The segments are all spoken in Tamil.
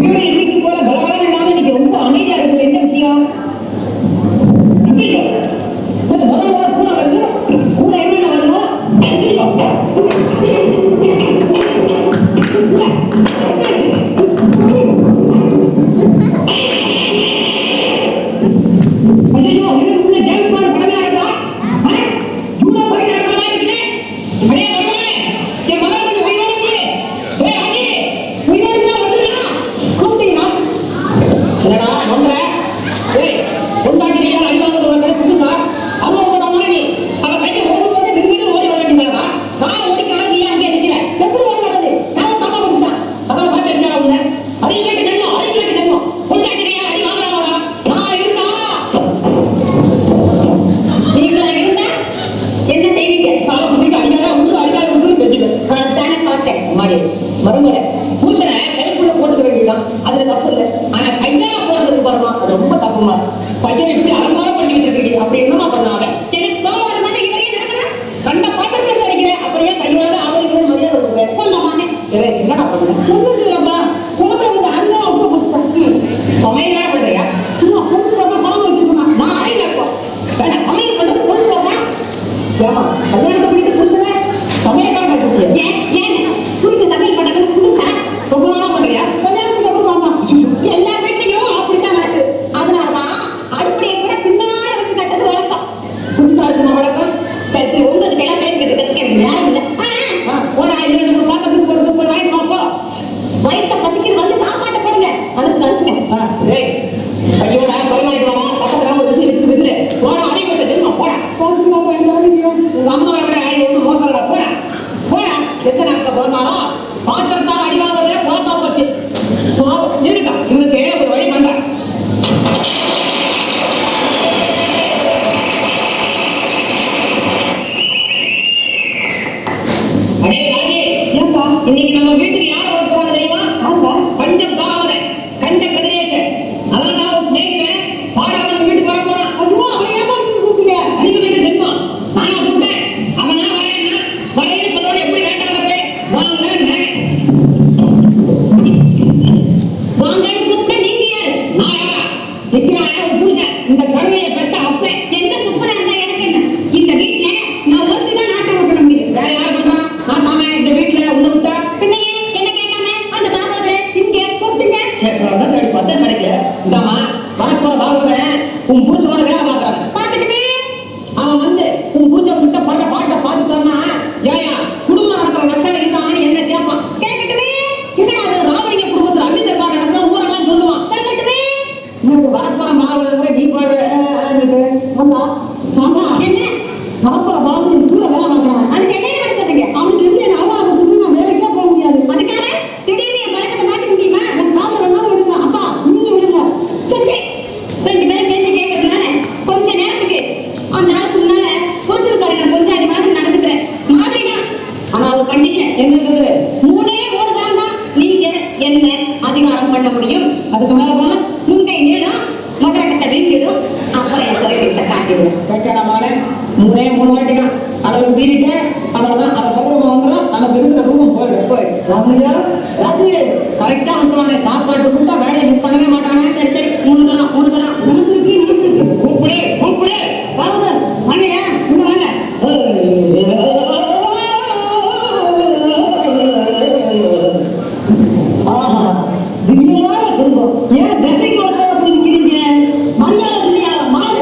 இன்னைக்கு போல பலவாரம் இல்லாம இன்னைக்கு ரொம்ப அமைதியா இருக்கு. என்ன விஷயம்? மறுமுறை பூசனை கைக்குள்ள போட்டுக்க வேண்டியதான். அதுல தப்பு இல்லை. ஆனா கையால போடுறதுக்கு பாருமா அது ரொம்ப தப்புமா. பையன் எப்படி அலங்காரம் பண்ணிட்டு இருக்கீங்க அப்படி என்னமா பண்ணாங்க? எனக்கு கோவம் இருந்தா கண்ட பாத்திரத்தை அடிக்கிறேன். அப்படியே கையோட அவருக்கு மரியாதை கொடுக்குறேன். என்னடா பண்ணுறேன் சொல்லுங்கப்பா. கோபத்தை வந்து அருந்தா ரொம்ப புதுசு சமையலா பண்றியா? சும்மா பொண்ணு ரொம்ப பணம் வச்சுக்கணும். நான் அறிவிப்போம் வேணா சமையல் பண்றது பொண்ணு போமா. ஏமா கல்யாணத்தை பண்ணிட்டு புதுசுல சமையல்காரங்க ஏன் ஏன் புரிஞ்சு சமையல் பண்ண ரொம்ப பண்றியா? எல்லா வீட்டையும் அப்படித்தான் நடக்கு. அதனாலதான் அடுப்படியை கூட பின்னால வச்சு கட்டது வழக்கம். புதுசா இருக்குமா வழக்கம்? சரி உங்களுக்கு எல்லாம் பேசுறதுக்கு யாரும் இல்லை. ஒரு 5 பாத்திரத்துக்கு ஒரு 30 வாங்கி பார்ப்போம். வயிற்ற பசிக்கிறது வந்து சாப்பாட்டை போடுங்க. அதுக்கு கருத்துங்க ஐயோட பரிமாறிட்டு வாங்க. பக்கத்துல ஒரு விஷயம் விட்டு போட அடிப்பட்ட தெரியுமா? போட உங்க அம்மாவை விட ஒண்ணு மோசம்டா. போட போட எத்தனை நாட்கள் பிறந்தாலும் பாத்திரத்தால் அடிவாங்கறதே போத்தா போச்சு. இருக்கா இவனுக்கு ஒரு வழி பண்றேன். அடே ராஜே ஏன்பா இன்னைக்கு நம்ம வீட்டுக்கு யார் வர போறாங்க தெரியுமா? கண்ட பாவனை கண்ட கதிரேச அதான் நான் நினைக்கிறேன். பாடம் நம்ம வீட்டுக்கு வர போறான். அதுவும் அவன் ஏமாத்தி கூப்பிடுங்க. அறிவு வீட்டு தெரியுமா? நானா கூப்பிட்டேன். அவன் நான் வரேன்னா வரையில் சொல்லோட எப்படி வேண்டாம் வாங்க இந்த கருவையை பெற்ற அப்ப எந்த குப்பரா இருந்தா எனக்கு என்ன? இந்த வீட்டுல நான் ஒருத்தான் நாட்டம் பண்ண முடியும். வேற யாரு பண்ணா? நாட்டாம இந்த வீட்டுல உள்ள விட்டா பின்னையே என்ன கேட்டாங்க? அந்த பாபாவை இங்க கூப்பிட்டுங்க. தேடி பார்த்தா கிடைக்கல. இந்தாமா வரப்போற பாபாவை உன் பூச்சோட வேலை பார்க்கறான். பார்த்துக்கிட்டே அவன் வந்து உன் பூச்சை விட்ட பட்ட பாட்டை பார்த்துட்டோம்னா ஏயா குடும்பம் நடத்துற லட்சம் இருந்தான்னு என்ன கேட்பான். கேட்கட்டுமே என்னடா அது ராமலிங்க குடும்பத்துல அமிதர் பாட்டு நடத்துற ஊரெல்லாம் சொல்லுவான். கேட்கட்டுமே வரப்போற மாவட்ட நீ பாடு என்ன வரப்போற பாபு கூட வேலை பார்க்கறான். அதுக்கு என்ன நடக்குதுங்க? அவனுக்கு இருந்து நான் வேலைக்கே போக முடியாது. அதுக்காக திடீர்னு என் பழக்கத்தை மாற்றி முடியுமா? நான் வேணாலும் விடுங்க. அப்பா நீங்க விடுங்க. சரி 2 பேரும் பேசி கேட்கறதுனால கொஞ்ச நேரத்துக்கு அந்த நேரத்துக்கு முன்னால பொறுத்துக்காரங்க கொஞ்சம் அது மாதிரி நடந்துக்கிறேன் மாதிரிதான். ஆனா ஒரு கண்டிஷன் என்னது? 3 தான் தான் நீங்க என்ன அதிகாரம் பண்ண முடியும். அதுக்கு மேல போனா முங்கை நீளம் மொட்டை வீங்கிடும். அப்புறம் என் தலைவீட்டை காட்டிடுவோம். கேட்கறமான 3 வாட்டி தான் அளவு மீறிட்டு அவ்வளவுதான். அதை பருவம் வந்துடும். நமக்கு இருக்கிற ரூபம் போயிடுயா ராஜு கரெக்டா வந்துருவாங்க. சாப்பாட்டு கொடுத்தா வேலையை மிஸ் பண்ணவே மாட்டாங்க. சரி சரி மூணுக்கலாம் கூப்பிடு கூப்பிடு வாங்க வாங்கயா இங்க வாங்க. ஏன் வெற்றிக்கு வந்து அப்படி நிக்கிறீங்க? மரியாதை தெரியாத மாடு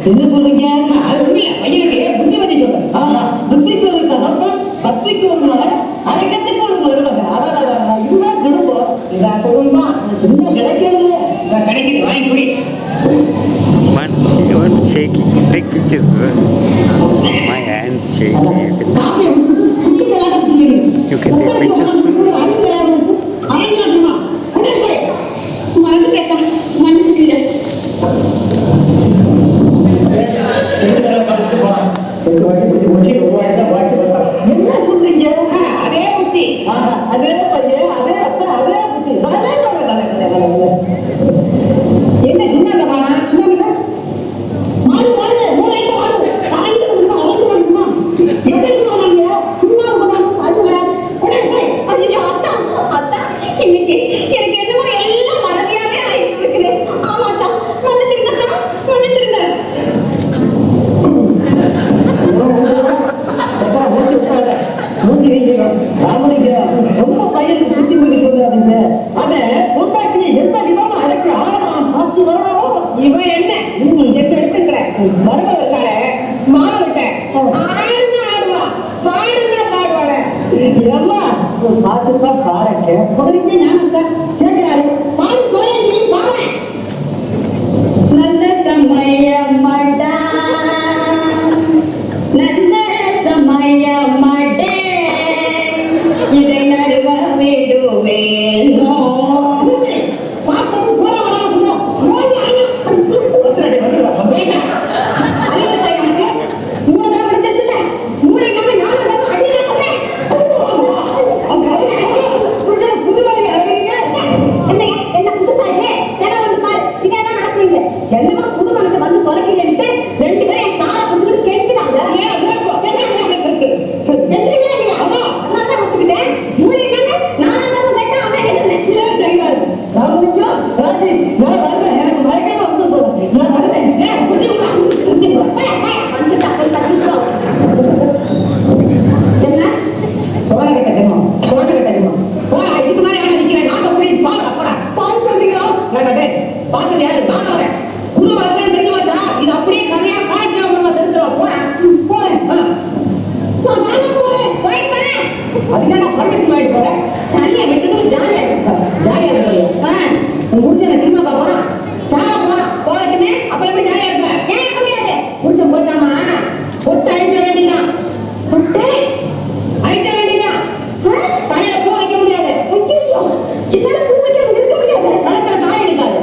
என்ன சொல்றீங்க? அது ஒண்ணு இல்ல. பையனுக்கு புத்தி பத்தி சொல்றேன். புத்திக்கு ஒரு பத்திக்கு ஒரு நாள் அரைக்கத்துக்கு ஒரு வருவாங்க. இதுதான் குடும்பம். இதா குடும்பம் இன்னும் கிடைக்கிறது கிடைக்குது. வாங்கி போய் shaking. Take pictures. My hands shaking. You can take pictures too. என்ன சொல்றீங்க? அதே புத்தி ராமலிங்க ரொம்ப பையனுக்கு சுத்தி பண்ணி சொல்றாங்க. அதை பொண்டாட்டி எந்த விதமா அழைச்சி ஆடலாம் பார்த்து வரணும். இவன் என்ன எடுத்துக்கிற மருமக இருக்கார மாணவட்ட ஆடுனா ஆடுவா பாடுனா பாடுவாட. ஏம்மா பார்த்துப்பா பாருங்க பொறுத்து நான் கேட்கிறாரு பாடு போய் நீ பாரு. நல்ல சமயமடா நல்ல சமயமடே இதை நடுவ விடுவேனோ. என்னமா புது மனசை வந்து தொலைக்கலன்ட்டு 2 பேரும் என் காரை புடிச்சு கேட்கிறாங்க. பாத்து யாரு நான் வரேன். புது மரத்துல தெரிஞ்சு வந்தா இது அப்படியே கரையா காய்ச்சி தெரிஞ்சிடும். போறேன் அதுக்காக பர்மிஷன் வாங்கிட்டு போறேன். தனியா வெட்டுறது ஜாலியா இருக்கேன். முடிஞ்ச திரும்ப போறான் போறதுன்னு அப்புறமே ஜாலியா இருப்பேன். ஏன் முடியாது முடிச்ச போட்டாமா பொட்டு அழிக்க வேண்டியதான். பொட்டு அழிக்க வேண்டியதான். தலையில பூ வைக்க முடியாது. இதெல்லாம் பூ வைக்க இருக்க முடியாது. கலக்கிற காய இருக்காது.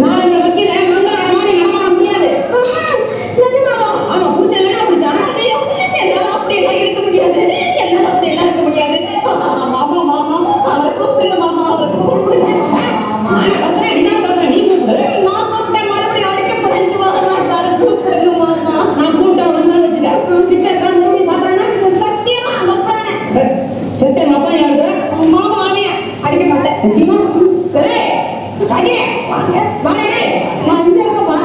நாளைக்கு வைக்கிற மங்கள மாடி நடமாட முடியாது. ஆமா புடிச்ச இல்லைன்னா அப்படிதான் என்னால அப்படியெல்லாம் இருக்க முடியாது. என்னால அப்படியெல்லாம் இருக்க முடியாது. மாமா அவரை கூப்பிடுங்க மாமா அவரை கூப்பிடுங்க. நீ கூப்பிடு நான் கூப்பிட்டேன் மறுபடியும் அழைக்க போறேன். கூப்பிடுங்க மாமா நான் கூப்பிட்டா வந்தா வச்சுட்டேன். கிட்ட மூடி பாக்குறேன்னா சத்தியமா வைப்பேன். செத்தேன் அப்பா யாரு மாமா அண்ணியா அடிக்க மாட்டேன். சத்தியமா வாங்க வாங்க நான் இங்க இருக்கப்பா.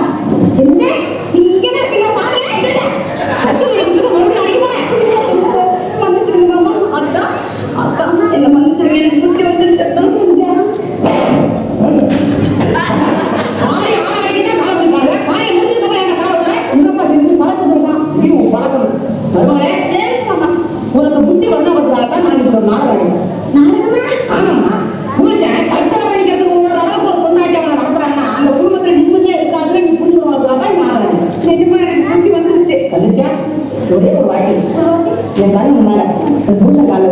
என்ன இங்க இருக்கீங்க பாருங்க. என்ன மனுஷன் எனக்கு புத்தி வந்து உனக்கு புத்தி வந்தவர்களாக நான் இப்போ நாடகம் ஆமாம்மா புரிஞ்சேன். கட்டளை படிக்கிறது உங்களோட அளவுக்கு ஒரு பொண்ணாட்டி அவனை நடத்துறாங்கன்னா அந்த குடும்பத்தில் நிம்மதியா இருக்காது. நீ புரிஞ்சுவாங்க நாடகம் நிஜமா எனக்கு புத்தி வந்துருச்சு. கலிச்சா ஒரே ஒரு வாட்டி என் கண்ணு மேல பூசை கால